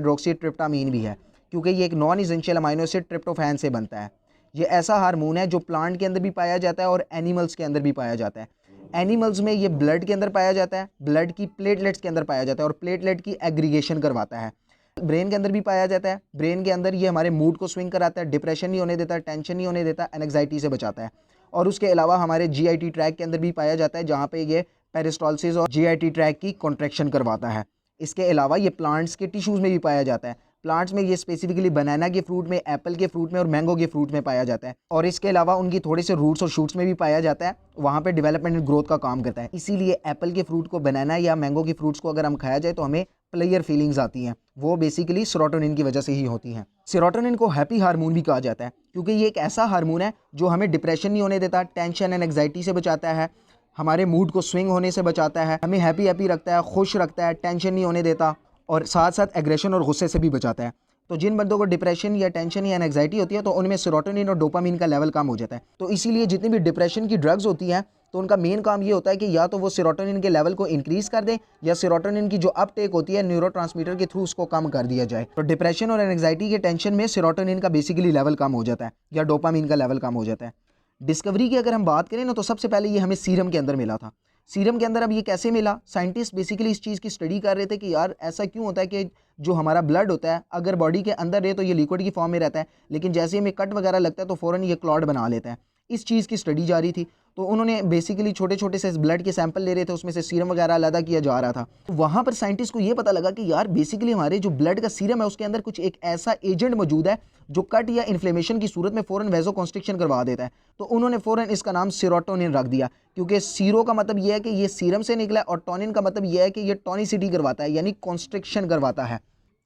Hydroxy ट्रिप्टामीन भी है, क्योंकि ये एक non essential amino acid tryptophan से बनता है। ये ऐसा हार्मोन है जो प्लांट के अंदर भी पाया जाता है और एनिमल्स के अंदर भी पाया जाता है। एनिमल्स में ये ब्लड के अंदर पाया जाता है, ब्लड की प्लेटलेट्स के अंदर पाया जाता है और प्लेटलेट की एग्रीगेशन करवाता है। ब्रेन के अंदर भी पाया जाता है। ब्रेन के अंदर ये हमारे मूड को स्विंग कराता है, डिप्रेशन नहीं होने देता, टेंशन नहीं होने देता, एंग्जाइटी से बचाता है। और उसके अलावा हमारे जीआईटी ट्रैक के अंदर भी पाया जाता है, जहाँ पे ये पेरिस्टालसिस और जीआईटी ट्रैक की कॉन्ट्रैक्शन करवाता है। इसके अलावा ये प्लांट्स के टिश्यूज़ में भी पाया जाता है। प्लांट्स में ये स्पेसिफिकली बनाना के फ्रूट में, एप्पल के फ्रूट में और मैंगो के फ्रूट में पाया जाता है। और इसके अलावा उनकी थोड़े से रूट्स और शूट्स में भी पाया जाता है, वहाँ पे डेवलपमेंट एंड ग्रोथ का काम करता है। इसीलिए एप्पल के फ्रूट को, बनाना या मैंगो के फ्रूट्स को अगर हम खाया जाए तो हमें प्लेयर फीलिंग्स आती हैं, वो बेसिकली सेरोटोनिन की वजह से ही होती हैं। सेरोटोनिन को हैप्पी हार्मोन भी कहा जाता है, क्योंकि ये एक ऐसा हार्मोन है जो हमें डिप्रेशन नहीं होने देता, टेंशन एंड एंग्जाइटी से बचाता है, हमारे मूड को स्विंग होने से बचाता है, हमें हैप्पी हैप्पी रखता है, खुश रखता है, टेंशन नहीं होने देता और साथ साथ एग्रेशन और गुस्से से भी बचाता है। तो जिन बंदों को डिप्रेशन या टेंशन या एंग्जाइटी होती है तो उनमें सेरोटोनिन और डोपामिन का लेवल कम हो जाता है। तो इसीलिए जितनी भी डिप्रेशन की ड्रग्स होती हैं तो उनका मेन काम ये होता है कि या तो वो सेरोटोनिन के लेवल को इंक्रीज कर दें या सेरोटोनिन की जो अपटेक होती है न्यूरोट्रांसमीटर के थ्रू उसको कम कर दिया जाए। तो डिप्रेशन और एंग्जाइटी के टेंशन में सेरोटोनिन का बेसिकली लेवल कम हो जाता है या डोपामिन का लेवल कम हो जाता है। डिस्कवरी की अगर हम बात करें ना, तो सबसे पहले ये हमें सीरम के अंदर मिला था। सीरम के अंदर अब ये कैसे मिला, साइंटिस्ट बेसिकली इस चीज़ की स्टडी कर रहे थे कि यार ऐसा क्यों होता है कि जो हमारा ब्लड होता है अगर बॉडी के अंदर रहे तो ये लिक्विड की फॉर्म में रहता है, लेकिन जैसे ही हमें कट वगैरह लगता है तो फ़ौरन ये क्लॉट बना लेता है। इस चीज़ की स्टडी जारी थी, तो उन्होंने बेसिकली छोटे छोटे से ब्लड के सैंपल ले रहे थे, उसमें से सीरम वगैरह अलग किया जा रहा था। वहाँ पर साइंटिस्ट को ये पता लगा कि यार बेसिकली हमारे जो ब्लड का सीरम है उसके अंदर कुछ एक ऐसा एजेंट मौजूद है जो कट या इन्फ्लेमेशन की सूरत में फ़ौरन वेजो कॉन्स्ट्रिक्शन करवा देता है। तो उन्होंने फ़ौरन इसका नाम सेरोटोनिन रख दिया, क्योंकि सीरो का मतलब यह है कि ये सीरम से निकला और टोनिन का मतलब यह है कि ये टॉनिसिटी करवाता है, यानी कॉन्स्ट्रिक्शन करवाता है।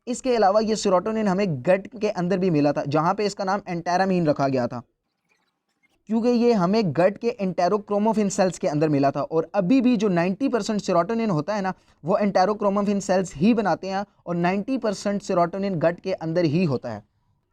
इसके अलावा ये सेरोटोनिन हमें गट के अंदर भी मिला था, जहाँ पे इसका नाम एंटेरामीन रखा गया था, क्योंकि ये हमें गट के एंटेरोक्रोमोफिन सेल्स के अंदर मिला था। और अभी भी जो 90% सेरोटोनिन होता है ना, वो एंटेरोक्रोमोफिन सेल्स ही बनाते हैं और 90% सेरोटोनिन गट के अंदर ही होता है।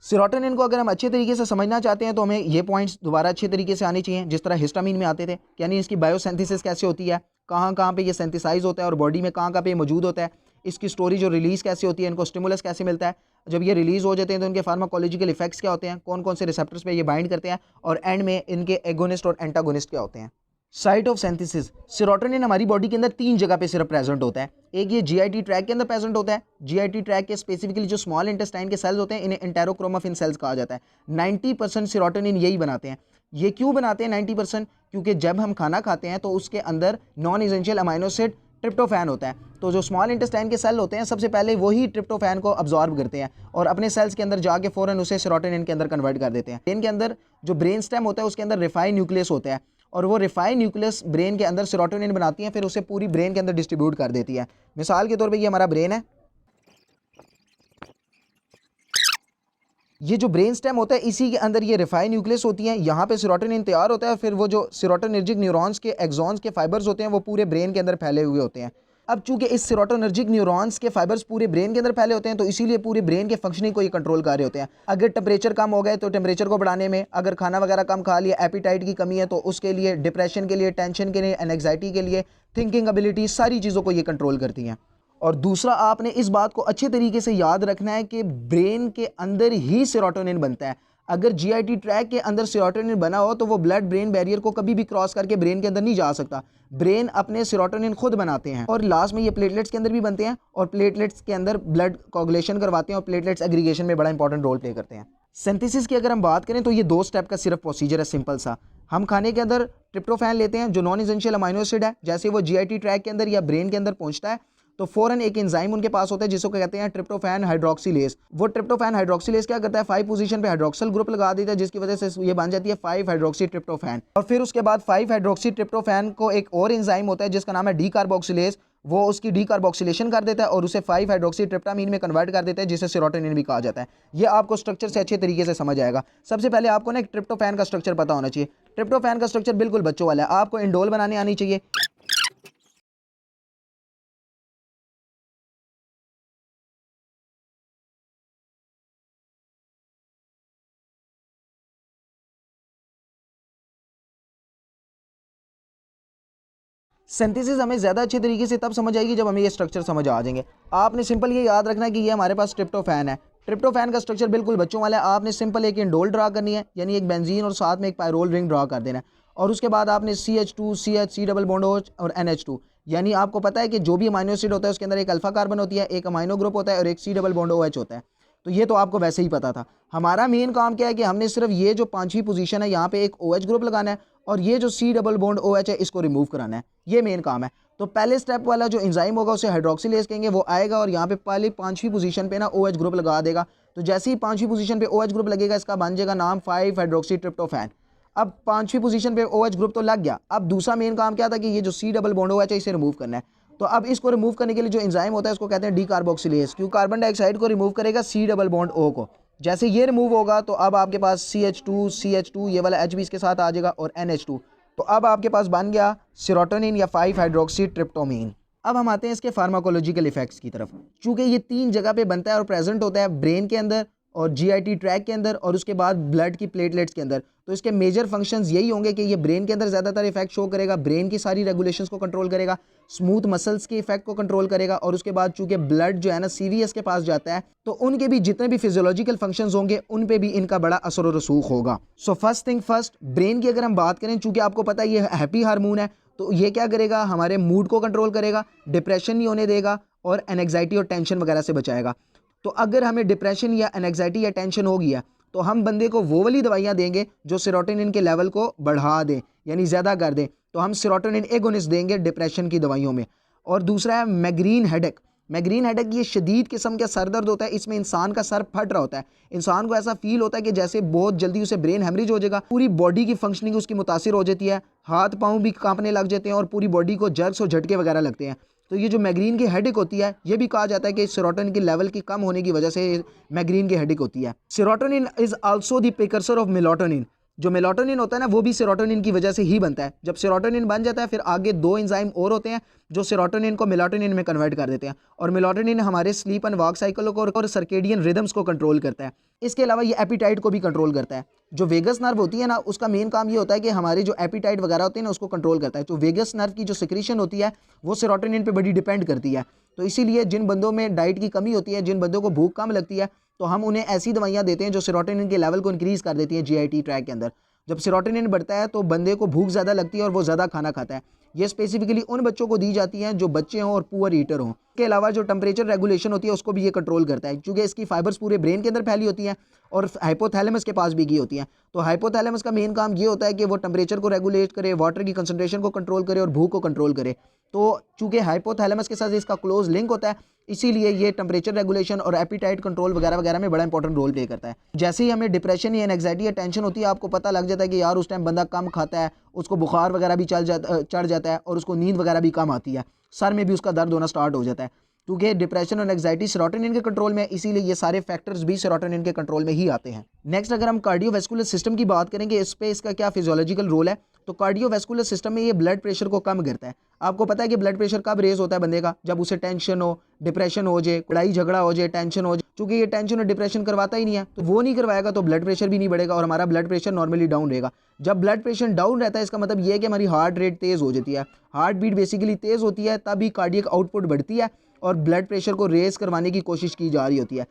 सेरोटोनिन को अगर हम अच्छे तरीके से समझना चाहते हैं तो हमें ये पॉइंट्स दोबारा अच्छे तरीके से आने चाहिए, जिस तरह हिस्टामिन में आते थे, यानी इसकी बायोसिंथेसिस कैसे होती है, कहाँ कहाँ पे ये सिंथेसाइज होता है और बॉडी में कहाँ कहाँ पे ये मौजूद होता है, इसकी स्टोरेज और रिलीज़ कैसे होती है, इनको स्टिमुलस कैसे मिलता है, जब ये रिलीज़ हो जाते हैं तो इनके फार्माकोलॉजिकल इफेक्ट्स क्या होते हैं, कौन कौन से रिसेप्टर्स पे ये बाइंड करते हैं, और एंड में इनके एगोनिस्ट और एंटागोनिस्ट क्या होते हैं। साइट ऑफ सिंथेसिस, सेरोटोनिन हमारी बॉडी के अंदर 3 जगह पे सिर्फ प्रेजेंट होता है। एक ये जीआईटी ट्रैक के अंदर प्रेजेंट होता है। जीआईटी ट्रैक के स्पेसिफिकली जो स्मॉल इंटेस्टाइन के सेल्स होते हैं इन्हें एंटेरोक्रोमोफिन सेल्स कहा जाता है। 90% सेरोटोनिन यही बनाते हैं। ये क्यों बनाते हैं 90%? क्योंकि जब हम खाना खाते हैं तो उसके अंदर non essential amino acid tryptophan होता है। तो जो स्मॉल इंटेस्टाइन के सेल होते हैं सबसे पहले वही ट्रिप्टोफैन को अब्जॉर्ब करते हैं और अपने सेल्स के अंदर जाके फ़ौरन उसे सेरोटोनिन के अंदर कन्वर्ट कर देते हैं। ब्रेन के अंदर जो ब्रेन स्टेम होता है उसके अंदर रिफाइन न्यूक्लियस होता है और वो रिफाइन न्यूक्लियस ब्रेन के अंदर सेरोटोनिन बनाती है, फिर उसे पूरी ब्रेन के अंदर डिस्ट्रीब्यूट कर देती है। मिसाल के तौर पे ये हमारा ब्रेन है, ये जो ब्रेन स्टेम होता है इसी के अंदर ये रिफाइन न्यूक्लियस होती है, यहाँ पे सेरोटोनिन तैयार होता है, फिर वो जो सेरोटोनर्जिक न्यूरॉन्स के एक्सॉन्स के फाइबर्स होते हैं वो पूरे ब्रेन के अंदर फैले हुए होते हैं। अब चूंकि इस सेरोटोनर्जिक न्यूरॉन्स के फाइबर्स पूरे ब्रेन के अंदर फैले होते हैं तो इसीलिए पूरे ब्रेन के फंक्शनिंग को ये कंट्रोल कर रहे होते हैं। अगर टेम्परेचर कम हो गए तो टेम्परेचर को बढ़ाने में, अगर खाना वगैरह कम खा लिया, एपिटाइट की कमी है तो उसके लिए, डिप्रेशन के लिए, टेंशन के लिए, एंग्जाइटी के लिए, थिंकिंग एबिलिटी, सारी चीज़ों को ये कंट्रोल करती हैं। और दूसरा, आपने इस बात को अच्छे तरीके से याद रखना है कि ब्रेन के अंदर ही सेरोटोनिन बनता है। अगर जीआईटी ट्रैक के अंदर सेरोटोनिन बना हो तो वो ब्लड ब्रेन बैरियर को कभी भी क्रॉस करके ब्रेन के अंदर नहीं जा सकता। ब्रेन अपने सेरोटोनिन खुद बनाते हैं और लास्ट में ये प्लेटलेट्स के अंदर भी बनते हैं और प्लेटलेट्स के अंदर ब्लड कोगुलेशन करवाते हैं और प्लेटलेट्स एग्रीगेशन में बड़ा इंपॉर्टेंट रोल प्ले करते हैं। सिंथेसिस की अगर हम बात करें तो ये 2 स्टेप का सिर्फ प्रोसीजर है, सिंपल सा। हम खाने के अंदर ट्रिप्टोफैन लेते हैं जो नॉन एसेंशियल अमाइनो एसिड है, जैसे वो जीआईटी ट्रैक के अंदर या ब्रेन के अंदर पहुंचता है तो फौरन एक एंजाइम उनके पास होता है जिसको कहते हैं ट्रिप्टोफैन हाइड्रोक्सिलेज। वो ट्रिप्टोफैन हाइड्रोक्सिलेज क्या करता है, 5 पोजीशन पे हाइड्रोक्सिल ग्रुप लगा देता है जिसकी वजह से ये बन जाती है 5 हाइड्रोक्सी ट्रिप्टोफैन। और फिर उसके बाद 5 हाइड्रोक्सी ट्रिप्टोफैन को एक और एंजाइम होता है जिसका नाम है डीकार्बोक्सिलेज, वो उसकी डीकार्बोक्सिलेशन कर देता है और उसे 5 हाइड्रोक्सी ट्रिप्टामीन में कन्वर्ट कर देता है जिसे सेरोटोनिन भी कहा जाता है। ये आपको स्ट्रक्चर से अच्छे तरीके से समझ आएगा। सबसे पहले आपको ना एक ट्रिप्टोफैन का स्ट्रक्चर पता होना चाहिए। ट्रिप्टोफैन का स्ट्रक्चर बिल्कुल बच्चों वाला है, आपको इंडोल बनाने आनी चाहिए। सिंथेसिस हमें ज़्यादा अच्छे तरीके से तब समझ आएगी जब हमें ये स्ट्रक्चर समझ आ जाएंगे। आपने सिंपल ये याद रखना है कि ये हमारे पास ट्रिप्टोफैन है। ट्रिप्टोफैन का स्ट्रक्चर बिल्कुल बच्चों वाला है। आपने सिंपल एक इंडोल ड्रा करनी है, यानी एक बेंजीन और साथ में एक पायरोल रिंग ड्रा कर देना है। और उसके बाद आपने CH2 CH C double bond OH और NH2, यानी आपको पता है कि जो भी अमाइनो एसिड होता है उसके अंदर एक अल्फा कार्बन होती है, एक अमाइनो ग्रुप होता है और एक C डबल बॉन्ड OH होता है। तो ये तो आपको वैसे ही पता था। हमारा मेन काम क्या है कि हमने सिर्फ ये जो 5वीं पोजीशन है यहाँ पे एक OH ग्रुप लगाना है और ये जो C डबल बॉन्ड OH है इसको रिमूव कराना है। ये मेन काम है। तो पहले स्टेप वाला जो एंजाइम होगा उसे हाइड्रोक्सिलेज कहेंगे, वो आएगा और यहाँ पे पहले 5वीं पोजीशन पे ना OH ग्रुप लगा देगा। तो जैसे ही 5वीं पोजीशन पे OH ग्रुप लगेगा इसका बन जाएगा नाम 5 हाइड्रोक्सी ट्रिप्टोफैन। अब 5वीं पोजीशन पे OH ग्रुप तो लग गया। अब दूसरा मेन काम क्या था कि ये जो C डबल बॉन्ड OH है इसे रिमूव करना है। तो अब इसको रिमूव करने के लिए जो एंजाइम होता है उसको कहते हैं डीकार्बोक्सिलेज, क्योंकि कार्बन डाइऑक्साइड को रिमूव करेगा C डबल बॉन्ड O को। जैसे ये रिमूव होगा तो अब आपके पास CH2 ये वाला H भी इसके साथ आ जाएगा और NH2। तो अब आपके पास बन गया सेरोटोनिन या 5 हाइड्रोक्सी ट्रिप्टोमीन। अब हम आते हैं इसके फार्माकोलॉजिकल इफेक्ट्स की तरफ। चूंकि ये 3 जगह पे बनता है और प्रेजेंट होता है ब्रेन के अंदर और GIT ट्रैक के अंदर और उसके बाद ब्लड की प्लेटलेट्स के अंदर, तो इसके मेजर फंक्शंस यही होंगे कि ये ब्रेन के अंदर ज़्यादातर इफेक्ट शो करेगा, ब्रेन की सारी रेगुलेशंस को कंट्रोल करेगा, स्मूथ मसल्स के इफेक्ट को कंट्रोल करेगा और उसके बाद चूंकि ब्लड जो है ना CVS के पास जाता है तो उनके भी जितने भी फिजियोलॉजिकल फंक्शंस होंगे उन पे भी इनका बड़ा असर और रसूख होगा। So first thing first, brain की अगर हम बात करें, चूंकि आपको पता है ये हैप्पी हार्मोन है, तो ये क्या करेगा, हमारे मूड को कंट्रोल करेगा, डिप्रेशन नहीं होने देगा और एंग्जाइटी और टेंशन वगैरह से बचाएगा। तो अगर हमें डिप्रेशन या एंग्जाइटी या टेंशन हो गया तो हम बंदे को वो वाली दवाइयाँ देंगे जो सेरोटोनिन के लेवल को बढ़ा दें, यानी ज़्यादा कर दें। तो हम सेरोटोनिन एगोनिस्ट देंगे डिप्रेशन की दवाइयों में। और दूसरा है मैग्रीन हेडेक। मैग्रीन हेडेक ये शदीद किस्म का सर दर्द होता है। इसमें इंसान का सर फट रहा होता है, इंसान को ऐसा फील होता है कि जैसे बहुत जल्दी उसे ब्रेन हेमरेज हो जाएगा, पूरी बॉडी की फंक्शनिंग उसकी मुतासिर हो जाती है, हाथ पाँव भी कांपने लग जाते हैं और पूरी बॉडी को जर्क्स और झटके वगैरह लगते हैं। तो ये जो मैग्रीन की हेडेक होती है ये भी कहा जाता है कि सेरोटोनिन के लेवल की कम होने की वजह से मैग्रीन की हेडेक होती है। Serotonin is also the precursor of melatonin. जो मेलाटोनिन होता है ना वो भी सेरोटोनिन की वजह से ही बनता है। जब सेरोटोनिन बन जाता है फिर आगे 2 एंजाइम और होते हैं जो सेरोटोनिन को मेलाटोनिन में कन्वर्ट कर देते हैं और मेलाटोनिन हमारे स्लीप एंड वॉक साइकिल को और सर्केडियन रिदम्स को कंट्रोल करता है। इसके अलावा ये एपिटाइट को भी कंट्रोल करता है। जो वेगस नर्व होती है ना उसका मेन काम ये होता है कि हमारी जो एपिटाइट वगैरह होती है ना उसको कंट्रोल करता है। तो वेगस नर्व की जो सिक्रीशन होती है वो सेरोटोनिन पे बड़ी डिपेंड करती है। तो इसीलिए जिन बंदों में डाइट की कमी होती है, जिन बंदों को भूख कम लगती है, तो हम उन्हें ऐसी दवाइयाँ देते हैं जो सेरोटोनिन के लेवल को इंक्रीज़ कर देती हैं GIT ट्रैक के अंदर। जब सेरोटोनिन बढ़ता है तो बंदे को भूख ज़्यादा लगती है और वो ज़्यादा खाना खाता है। ये स्पेसिफिकली उन बच्चों को दी जाती हैं जो बच्चे हों और पुअर ईटर हों। इसके अलावा जो टेम्परेचर रेगुलेशन होती है उसको भी ये कंट्रोल करता है, क्योंकि इसकी फाइबर्स पूरे ब्रेन के अंदर फैली होती हैं और हाइपोथैलेमस के पास भी की होती हैं। तो हाइपोथैलेमस का मेन काम ये होता है कि वो टेम्परेचर को रेगुलेट करे, वाटर की कंसंट्रेशन को कंट्रोल करे और भूख को कंट्रोल करे। तो चूंकि हाइपोथैलेमस के साथ इसका क्लोज लिंक होता है इसीलिए ये टेम्परेचर रेगुलेशन और एपिटाइट कंट्रोल वगैरह वगैरह में बड़ा इंपॉर्टेंट रोल प्ले करता है। जैसे ही हमें डिप्रेशन या एंग्जाइटी या टेंशन होती है आपको पता लग जाता है कि यार उस टाइम बंदा कम खाता है, उसको बुखार वगैरह भी चढ़ जाता है और उसको नींद वगैरह भी कम आती है, सर में भी उसका दर्द होना स्टार्ट हो जाता है। क्योंकि डिप्रेशन और एंग्जाइटी सेरोटोनिन के कंट्रोल में, इसीलिए ये सारे फैक्टर्स भी सेरोटोनिन के कंट्रोल में ही आते हैं। नेक्स्ट अगर हम कार्डियोवैस्कुलर सिस्टम की बात करेंगे, इस पे इसका क्या फिजियोलॉजिकल रोल है, तो कार्डियोवैस्कुलर सिस्टम में ये ब्लड प्रेशर को कम करता है। आपको पता है कि ब्लड प्रेशर कब रेज होता है बंदे का, जब उसे टेंशन हो, डिप्रेशन हो जाए, लड़ाई झगड़ा हो जाए, टेंशन हो जाए। चूंकि ये टेंशन और डिप्रेशन करवाता ही नहीं है तो वो नहीं करवाएगा तो ब्लड प्रेशर भी नहीं बढ़ेगा और हमारा ब्लड प्रेशर नॉर्मली डाउन रहेगा। जब ब्लड प्रेशर डाउन रहता है इसका मतलब ये है कि हमारी हार्ट रेट तेज़ हो जाती है, हार्ट बीट बेसिकली तेज़ होती है, तभी कार्डियक आउटपुट बढ़ती है और ब्लड प्रेशर को रेज करवाने की कोशिश की जा रही होती है।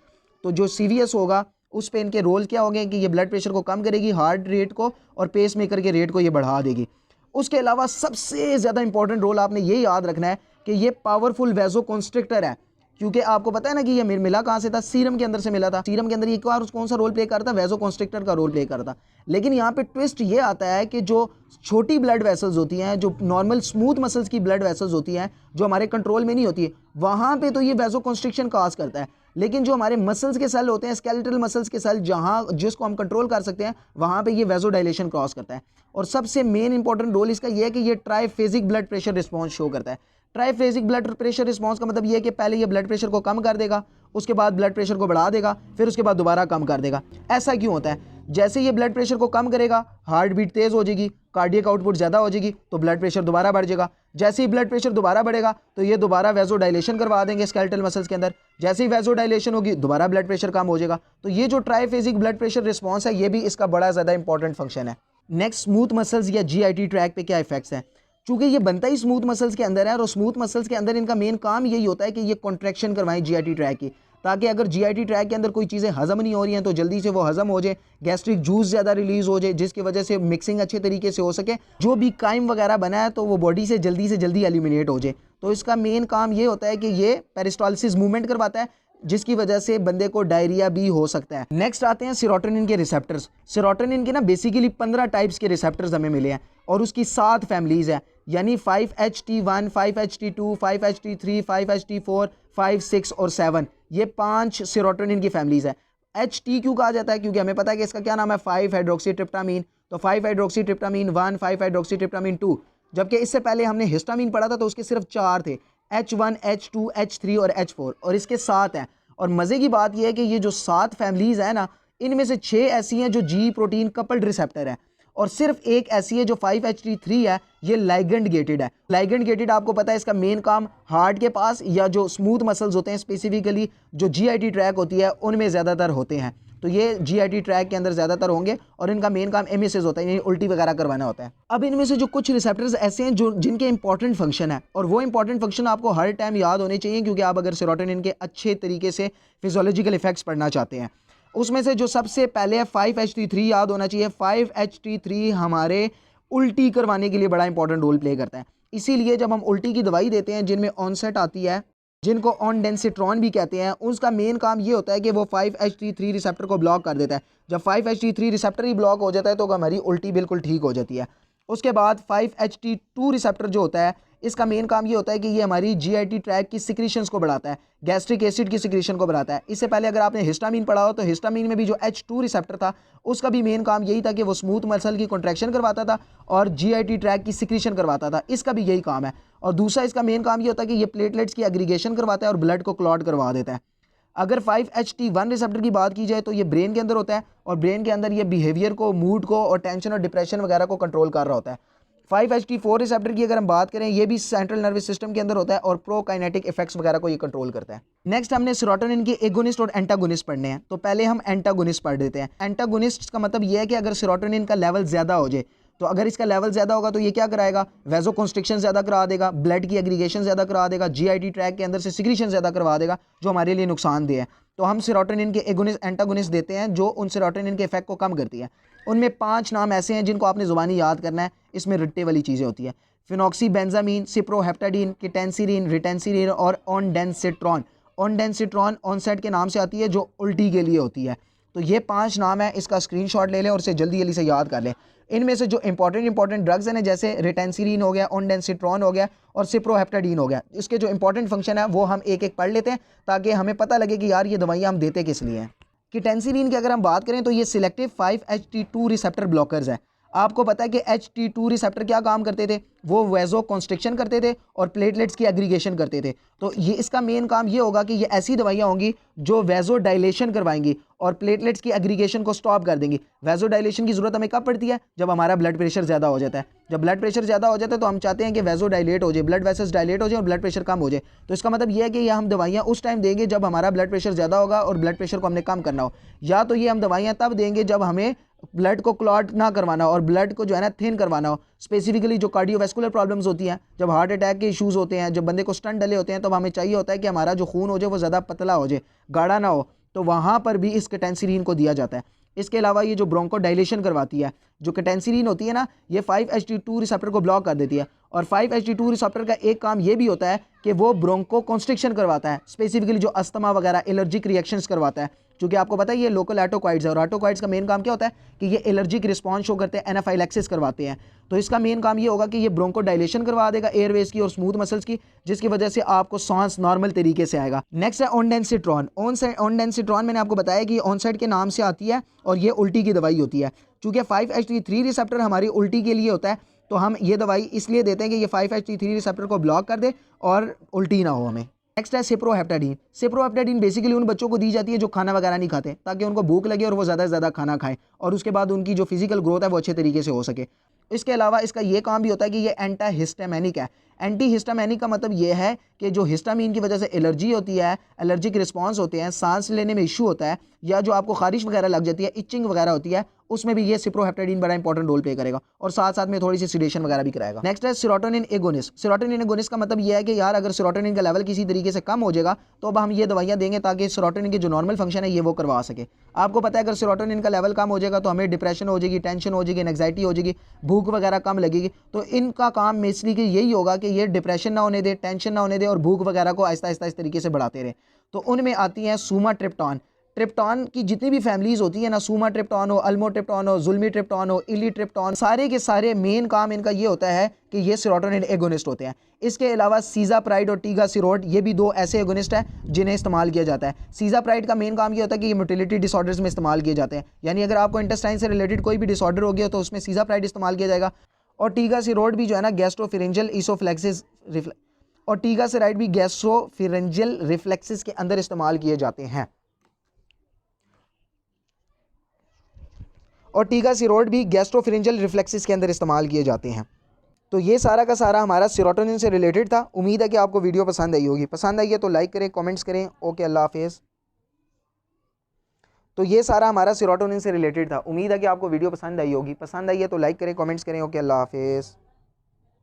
तो जो CVS होगा उस पे इनके रोल क्या होंगे कि ये ब्लड प्रेशर को कम करेगी, हार्ट रेट को और पेस मेकर के रेट को ये बढ़ा देगी। उसके अलावा सबसे ज़्यादा इंपॉर्टेंट रोल आपने ये याद रखना है कि ये पावरफुल वेजो कॉन्स्ट्रिक्टर है। क्योंकि आपको पता है ना कि ये मिला कहाँ से था, सीरम के अंदर से मिला था। सीरम के अंदर ये कौन सा रोल प्ले करता, वेजो कॉन्स्ट्रिक्टर का रोल प्ले करता। लेकिन यहाँ पे ट्विस्ट ये आता है कि जो छोटी ब्लड वेसल्स होती हैं, जो नॉर्मल स्मूथ मसल्स की ब्लड वेसल्स होती हैं जो हमारे कंट्रोल में नहीं होती है, वहाँ पे तो ये वेजो कॉन्स्ट्रिक्शन काज करता है। लेकिन जो हमारे मसल्स के सेल होते हैं, स्केलेटल मसल्स के सेल जहाँ जिसको हम कंट्रोल कर सकते हैं, वहाँ पे ये वेजो डायलेशन क्रॉस करता है। और सबसे मेन इंपॉर्टेंट रोल इसका ये है कि ये triphasic blood pressure response show करता है। ट्राइफेजिक ब्लड प्रेशर रिस्पॉन्स का मतलब ये है कि पहले ये ब्लड प्रेशर को कम कर देगा, उसके बाद ब्लड प्रेशर को बढ़ा देगा, फिर उसके बाद दोबारा कम कर देगा। ऐसा क्यों होता है? जैसे ये ब्लड प्रेशर को कम करेगा, हार्ट बीट तेज़ हो जाएगी, कार्डियक आउटपुट ज़्यादा हो जाएगी, तो ब्लड प्रेशर दोबारा बढ़ जाएगा। जैसे ही ब्लड प्रेशर दोबारा बढ़ेगा तो ये दोबारा वेजो डायलेशन करवा देंगे स्केलेटल मसल्स के अंदर। जैसे ही वेजो डायलेशन होगी दोबारा ब्लड प्रेशर कम हो जाएगा। तो ये जो ट्राइफेजिक ब्लड प्रेशर रिस्पॉन्स है ये भी इसका बड़ा ज़्यादा इंपॉर्टेंट फंक्शन है। नेक्स्ट, स्मूथ मसल्स या GIT ट्रैक पे क्या इफेक्ट्स हैं? चूंकि ये बनता ही स्मूथ मसल्स के अंदर है और स्मूथ मसल्स के अंदर इनका मेन काम यही होता है कि ये कॉन्ट्रैक्शन करवाएं जीआईटी ट्रैक की, ताकि अगर जीआईटी ट्रैक के अंदर कोई चीज़ें हजम नहीं हो रही हैं तो जल्दी से वो हजम हो जाए, गैस्ट्रिक जूस ज़्यादा रिलीज हो जाए, जिसकी वजह से मिक्सिंग अच्छे तरीके से हो सके, जो भी काइम वगैरह बना है तो वो बॉडी से जल्दी एलिमिनेट हो जाए। तो इसका मेन काम ये होता है कि ये पेरिस्टालसिस मूवमेंट करवाता है, जिसकी वजह से बंदे को डायरिया भी हो सकता है। नेक्स्ट आते हैं सेरोटोनिन के रिसेप्टर्स। सेरोटोनिन के ना बेसिकली 15 टाइप्स के रिसेप्टर्स हमें मिले हैं और उसकी 7 फैमिलीज है, यानी 5HT1, 5HT2, 5HT3, 5HT4, 5, 6 और 7, ये 5 सेरोटोनिन की फैमिलीज है। HT क्यों कहा जाता है? क्योंकि हमें पता है कि इसका क्या नाम है, 5 हाइड्रोक्सीट्रिप्टामीन, तो 5 हाइड्रोक्सीट्रिप्टामीन 1, 5 हाइड्रोक्सीट्रिप्टामीन 2, जबकि इससे पहले हमने हिस्टामीन पढ़ा था तो उसके सिर्फ 4 थे, H1, H2, H3 और H4, और इसके 7 हैं। और मज़े की बात यह है कि ये जो 7 फैमिलीज़ हैं ना, इनमें से 6 ऐसी हैं जो जी प्रोटीन कपल्ड रिसेप्टर है, और सिर्फ एक ऐसी है जो 5HT3 है, ये लाइगेंड गेटेड है। लाइगेंड गेटेड आपको पता है इसका मेन काम हार्ट के पास या जो स्मूथ मसल्स होते हैं, स्पेसिफिकली जो जीआईटी ट्रैक होती है उनमें ज़्यादातर होते हैं, तो ये जीआईटी ट्रैक के अंदर ज़्यादातर होंगे और इनका मेन काम एमिसिस होता है, यानी उल्टी वगैरह करवाना होता है। अब इनमें से जो कुछ रिसेप्टर्स ऐसे हैं जो जिनके इंपॉर्टेंट फंक्शन है, और वो इंपॉर्टेंट फंक्शन आपको हर टाइम याद होने चाहिए, क्योंकि आप अगर सेरोटोनिन के अच्छे तरीके से फिजियोलॉजिकल इफेक्ट्स पढ़ना चाहते हैं। उसमें से जो सबसे पहले है 5HT3 याद होना चाहिए। 5HT3 हमारे उल्टी करवाने के लिए बड़ा इंपॉर्टेंट रोल प्ले करता है, इसीलिए जब हम उल्टी की दवाई देते हैं जिनमें ऑनसेट आती है, जिनको ऑनडेंसिट्रॉन भी कहते हैं, उसका मेन काम ये होता है कि वो 5HT3 रिसेप्टर को ब्लॉक कर देता है। जब 5HT3 रिसेप्टर ही ब्लॉक हो जाता है तो हमारी उल्टी बिल्कुल ठीक हो जाती है। उसके बाद 5HT2 रिसेप्टर जो होता है, इसका मेन काम ये होता है कि ये हमारी जीआईटी ट्रैक की सिक्रीशंस को बढ़ाता है, गैस्ट्रिक एसिड की सिक्रीशन को बढ़ाता है। इससे पहले अगर आपने हिस्टामीन पढ़ा हो तो हिस्टामीन में भी जो H2 रिसेप्टर था उसका भी मेन काम यही था कि वो स्मूथ मसल की कॉन्ट्रैक्शन करवाता था और जीआईटी ट्रैक की सिक्रीशन करवाता था, इसका भी यही काम है। और दूसरा इसका मेन काम ये होता है कि ये प्लेटलेट्स की एग्रीगेशन करवाता है और ब्लड को क्लॉट करवा देता है। अगर 5HT1 रिसेप्टर की बात की जाए तो ये ब्रेन के अंदर होता है, और ब्रेन के अंदर ये बिहेवियर को, मूड को और टेंशन और डिप्रेशन वगैरह को कंट्रोल कर रहा होता है। 5HT4 रिसेप्टर की अगर हम बात करें, ये भी सेंट्रल नर्वस सिस्टम के अंदर होता है और प्रोकाइनेटिक इफेक्ट्स वगैरह को ये कंट्रोल करता है। नेक्स्ट हमने सेरोटोनिन के एगोनिस्ट और एंटागोनिस्ट पढ़ने हैं, तो पहले हम एंटागोनिस्ट पढ़ देते हैं। एंटागोनिस्ट का मतलब ये है कि अगर सेरोटोनिन का लेवल ज़्यादा हो जाए, तो अगर इसका लेवल ज़्यादा होगा तो ये क्या कराएगा, वेजोकॉन्स्ट्रिक्शन ज़्यादा करा देगा, ब्लड की एग्रीगेशन ज़्यादा करा देगा, जीआईटी ट्रैक के अंदर से सिक्रीशन ज़्यादा करवा देगा, जो हमारे लिए नुकसानदेह है। तो हम सेरोटोनिन के एगोनिस्ट एंटागोनिस्ट देते हैं जो उन सेरोटोनिन के इफेक्ट को कम करती है। उनमें 5 नाम ऐसे हैं जिनको आपने ज़ुबानी याद करना है, इसमें रट्टे वाली चीज़ें होती हैं। फिनॉक्सीबेंजामीन, सिप्रोहेप्टाडीन, किटेंसिरिन, रिटेंसिरिन और ऑनडेंसिट्रॉन। ऑनडेंसिट्रॉन ऑनसेट के नाम से आती है जो उल्टी के लिए होती है। तो ये 5 नाम है, इसका स्क्रीनशॉट ले लें और इसे जल्दी से याद कर लें। इनमें से जो इंपॉर्टेंट ड्रग्स हैं, जैसे रिटेंसिरिन हो गया, ऑनडेंसिट्रॉन हो गया और सिप्रोहेप्टाडीन हो गया, इसके जो इंपॉर्टेंट फंक्शन है वो हम एक एक पढ़ लेते हैं ताकि हमें पता लगे कि यार ये दवाइयाँ हम देते किस लिए हैं। किटेंसिरिन की अगर हम बात करें तो ये सिलेक्टिव 5HT2 रिसेप्टर ब्लॉकर्स है। आपको पता है कि HT2 रिसेप्टर क्या काम करते थे, वो वेजो कॉन्स्ट्रिक्शन करते थे और प्लेटलेट्स की एग्रीगेशन करते थे। तो ये इसका मेन काम ये होगा कि ये ऐसी दवाइयाँ होंगी जो वेजो डायलेशन करवाएंगी और प्लेटलेट्स की एग्रीगेशन को स्टॉप कर देंगी। वेजो डायलेशन की ज़रूरत हमें कब पड़ती है, जब हमारा ब्लड प्रेशर ज़्यादा हो जाता है। जब ब्लड प्रेशर ज़्यादा हो जाता है तो हम चाहते हैं कि वेजो डायलेट हो जाए, ब्लड वेसल्स डायलेट हो जाए और ब्लड प्रेशर कम हो जाए। तो इसका मतलब ये है कि ये हम दवाइयाँ उस टाइम देंगे जब हमारा ब्लड प्रेशर ज़्यादा होगा और ब्लड प्रेशर को हमने कम करना हो, या तो ये हम दवाइयाँ तब देंगे जब हमें ब्लड को क्लॉट ना करवाना हो और ब्लड को जो है ना थिन करवाना हो। स्पेसिफिकली जो कार्डियोवैस्कुलर प्रॉब्लम्स होती हैं, जब हार्ट अटैक के इश्यूज़ होते हैं, जब बंदे को स्टंट डले होते हैं, तो हमें चाहिए होता है कि हमारा जो खून हो जाए वो ज़्यादा पतला हो जाए, गाढ़ा ना हो, तो वहाँ पर भी इस किटेंसिरिन को दिया जाता है। इसके अलावा ये जो ब्रोंको डायलेशन करवाती है, जो किटेंसिरिन होती है ना, ये 5HT2 रिसेप्टर को ब्लॉक कर देती है। और 5HT2 रिसेप्टर का एक काम ये भी होता है कि वो ब्रोंको कॉन्स्ट्रिक्शन करवाता है, स्पेसिफिकली जो अस्थमा वगैरह एलर्जिक रिएक्शंस करवाता है। क्योंकि आपको पता है ये लोकल ऑटोकॉइड्स है और ऑटोकॉइड्स का मेन काम क्या होता है कि ये एलर्जिक रिस्पॉन्स शो करते हैं, एनाफाइलैक्सिस करवाते हैं। तो इसका मेन काम ये होगा कि ये ब्रोंको डायलेशन करवा देगा एयरवेज की और स्मूथ मसल्स की, जिसकी वजह से आपको सांस नॉर्मल तरीके से आएगा। नेक्स्ट है ऑनडेंसिट्रॉन। ऑनडेंसिट्रॉन मैंने आपको बताया कि ऑनसेट के नाम से आती है और ये उल्टी की दवाई होती है। चूँकि 5HT3 रिसेप्टर हमारी उल्टी के लिए होता है, तो हम ये दवाई इसलिए देते हैं कि ये 5HT3 रिसेप्टर को ब्लॉक कर दे और उल्टी ना हो हमें। नेक्स्ट है सिप्रोहेप्टाडीन। सिप्रोहेप्टाडीन बेसिकली उन बच्चों को दी जाती है जो खाना वगैरह नहीं खाते, ताकि उनको भूख लगे और वो ज़्यादा से ज़्यादा खाना खाएं और उसके बाद उनकी जो फिजिकल ग्रोथ है वो अच्छे तरीके से हो सके। इसके अलावा इसका ये काम भी होता है कि ये एंटी हिस्टामिनिक है। एंटी हिस्टामिनिक का मतलब ये है कि जो हिस्टामिन की वजह से एलर्जी होती है, एलर्जिक रिस्पॉन्स होते हैं, सांस लेने में इशू होता है, या जो आपको खारिश वगैरह लग जाती है, इचिंग वगैरह होती है, उसमें भी ये सिप्रोहेप्टेडीन बड़ा इंपॉर्टेंट रोल प्ले करेगा और साथ साथ में थोड़ी सी सिडेशन वगैरह भी कराएगा। नेक्स्ट है सेरोटोनिन एगोनिस्ट। सेरोटोनिन एगोनिस्ट का मतलब ये है कि यार अगर सेरोटोनिन का लेवल किसी तरीके से कम हो जाएगा तो अब हम ये दवाइयां देंगे ताकि सेरोटोनिन के जो नॉर्मल फंक्शन है ये वो करवा सके। आपको पता है अगर सेरोटोनिन का लेवल कम हो जाएगा तो हमें डिप्रेशन हो जाएगी, टेंशन हो जाएगी, एंग्जाइटी हो जाएगी, भूख वगैरह कम लगेगी। तो इनका काम बेसिकली कि यही होगा कि ये डिप्रेशन ना होने दे, टेंशन ना होने दे और भूख वगैरह को आहिस्ता आहिस्ता इस तरीके से बढ़ाते रहे। तो उनमें आती हैं सुमाट्रिप्टॉन। ट्रिप्टॉन की जितनी भी फैमिलीज होती है ना, सुमाट्रिप्टॉन हो, अल्मोट्रिप्टॉन हो, जुल्मीट्रिप्टॉन हो, इलीट्रिप्टॉन, सारे के सारे मेन काम इनका ये होता है कि ये सेरोटोनिन एगोनिस्ट होते हैं। इसके अलावा सीजाप्राइड और टीगासिरोड ये भी दो ऐसे एगोनिस्ट हैं जिन्हें इस्तेमाल किया जाता है। सीजाप्राइड का मेन काम ये होता है कि ये मोटिलिटी डिसऑर्डर्स में इस्तेमाल किए जाते हैं, यानी अगर आपको इंटेस्टाइन से रिलेटेड कोई भी डिसऑर्डर हो गया तो उसमें सीजाप्राइड इस्तेमाल किया जाएगा। और टीगासिरोड भी जो है ना गैस्ट्रोफिरेंजियल इसोफ्लेक्सिस और टीगासिराइड भी गैस्ट्रोफिरेंजियल रिफ्लेक्सिस के अंदर इस्तेमाल किए जाते हैं। और टीगासिरोड भी गैस्ट्रोफिरेंजियल रिफ्लेक्सिस के अंदर इस्तेमाल किए जाते हैं। तो ये सारा का सारा हमारा सेरोटोनिन से रिलेटेड था। उम्मीद है कि आपको वीडियो पसंद आई होगी। पसंद आई है तो लाइक करें, कमेंट्स करें। ओके, अल्लाह हाफिज़। तो ये सारा हमारा सेरोटोनिन से रिलेटेड था। उम्मीद है कि आपको वीडियो पसंद आई होगी। पसंद आई है तो लाइक करें, कमेंट्स करें। ओके, अल्लाह हाफिज़।